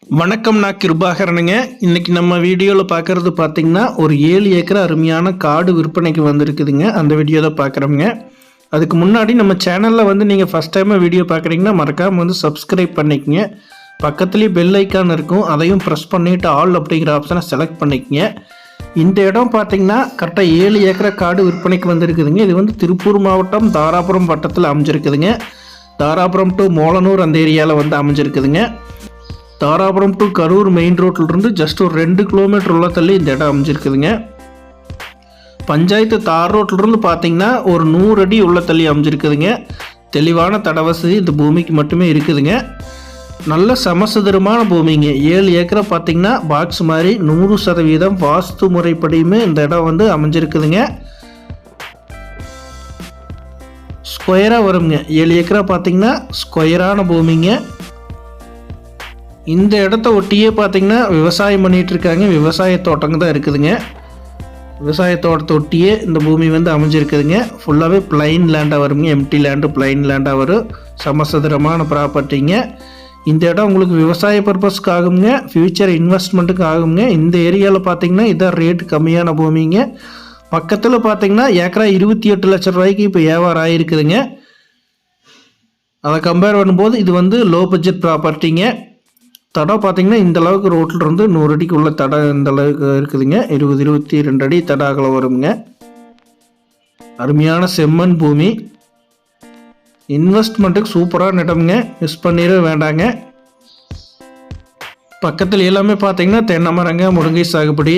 வணக்கம், நான் கிருபாகரனுங்க. இன்னைக்கு நம்ம வீடியோவில் பார்க்குறது பார்த்திங்கன்னா ஒரு 7 ஏக்கர் அருமையான காடு விற்பனைக்கு வந்திருக்குதுங்க. அந்த வீடியோ தான் பார்க்குறோங்க. அதுக்கு முன்னாடி நம்ம சேனலில் வந்து நீங்கள் ஃபஸ்ட் டைமாக வீடியோ பார்க்குறீங்கன்னா மறக்காமல் வந்து சப்ஸ்கிரைப் பண்ணிக்கங்க. பக்கத்துலேயே பெல் ஐக்கான் இருக்கும், அதையும் ப்ரெஸ் பண்ணிவிட்டு ஆல் அப்படிங்கிற ஆப்ஷனை செலக்ட் பண்ணிக்கங்க. இந்த இடம் பார்த்திங்கன்னா கரெக்டாக 7 ஏக்கரை காடு விற்பனைக்கு வந்திருக்குதுங்க. இது வந்து திருப்பூர் மாவட்டம் தாராபுரம் வட்டத்தில் அமைஞ்சிருக்குதுங்க. தாராபுரம் டு மோலனூர் அந்த ஏரியாவில் வந்து அமைஞ்சிருக்குதுங்க. தாராபுரம் டு கரூர் மெயின் ரோட்டிலிருந்து ஜஸ்ட் ஒரு 2 கிலோமீட்டர் உள்ள தள்ளி இந்த இடம் அமைஞ்சிருக்குதுங்க. பஞ்சாயத்து தார் ரோட்டிலிருந்து பார்த்தீங்கன்னா ஒரு 100 அடி உள்ள தள்ளி அமைஞ்சிருக்குதுங்க. தெளிவான தட வசதி இந்த பூமிக்கு மட்டுமே இருக்குதுங்க. நல்ல சமசதுரமான பூமிங்க. 7 ஏக்கரை பார்த்தீங்கன்னா பாக்ஸ் மாதிரி 100% வாஸ்து முறைப்படியுமே இந்த இடம் வந்து அமைஞ்சிருக்குதுங்க. ஸ்கொயராக வருங்க. 7 ஏக்கரா பார்த்தீங்கன்னா ஸ்கொயரான பூமிங்க. இந்த இடத்த ஒட்டியே பார்த்தீங்கன்னா விவசாயம் பண்ணிகிட்டு இருக்காங்க. விவசாய தோட்டங்க தான் இருக்குதுங்க. விவசாய தோட்டத்தை ஒட்டியே இந்த பூமி வந்து அமைஞ்சிருக்குதுங்க. ஃபுல்லாகவே பிளைன் லேண்டாக வருங்க. எம்டி லேண்டு பிளைன் லேண்டாக வரும். சமசதுரமான ப்ராப்பர்ட்டிங்க. இந்த இடம் உங்களுக்கு விவசாய பர்பஸ்க்கு ஆகுங்க, ஃப்யூச்சர் இன்வெஸ்ட்மெண்ட்டுக்கு ஆகுங்க. இந்த ஏரியாவில் பார்த்தீங்கன்னா இதான் ரேட்டு கம்மியான பூமிங்க. பக்கத்தில் பார்த்தீங்கன்னா ஏக்கரா 28 லட்சம் ரூபாய்க்கு இப்போ வியாபாரம் ஆகிருக்குதுங்க. அதை கம்பேர் பண்ணும்போது இது வந்து லோ பட்ஜெட் ப்ராப்பர்ட்டிங்க. தடம் பார்த்தீங்கன்னா இந்த அளவுக்கு ரோட்டில் இருந்து 100 அடிக்கு உள்ள தடம் இந்த அளவுக்கு இருக்குதுங்க. 22 அடி தட அகலம் வருங்க. அருமையான செம்மண் பூமி. இன்வெஸ்ட்மெண்ட்டுக்கு சூப்பரான இடம்ங்க. மிஸ் பண்ணிட வேண்டாங்க. பக்கத்தில் எல்லாமே பார்த்தீங்கன்னா தென்னை மரங்க, முருங்கை சாகுபடி,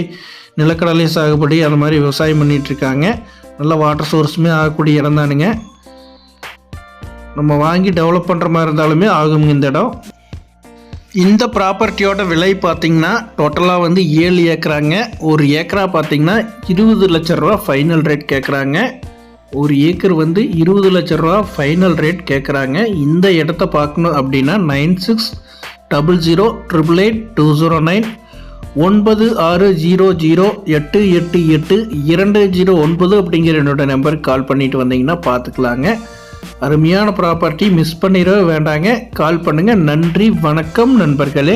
நிலக்கடலை சாகுபடி அந்த மாதிரி விவசாயம் பண்ணிகிட்ருக்காங்க. நல்ல வாட்டர் சோர்ஸுமே ஆகக்கூடிய இடம் தானுங்க. நம்ம வாங்கி டெவலப் பண்ணுற மாதிரி இருந்தாலுமே ஆகுங்க இந்த இடம். இந்த ப்ராப்பர்ட்டியோட விலை பார்த்திங்கன்னா டோட்டலாக வந்து 7 ஏக்கராங்க. ஒரு ஏக்கரா பார்த்திங்கன்னா 20 லட்ச ரூபா ஃபைனல் ரேட் கேட்குறாங்க. ஒரு ஏக்கர் வந்து 20 லட்ச ரூபா ஃபைனல் ரேட் கேட்குறாங்க. இந்த இடத்த பார்க்கணும் அப்படின்னா 9600888209 9600888209 அப்படிங்கிற என்னோட நம்பருக்கு கால் பண்ணிட்டு வந்தீங்கன்னா பார்த்துக்கலாங்க. அருமையான ப்ராப்பர்ட்டி, மிஸ் பண்ணிடவே வேண்டாங்க. கால் பண்ணுங்கள். நன்றி, வணக்கம் நண்பர்களே.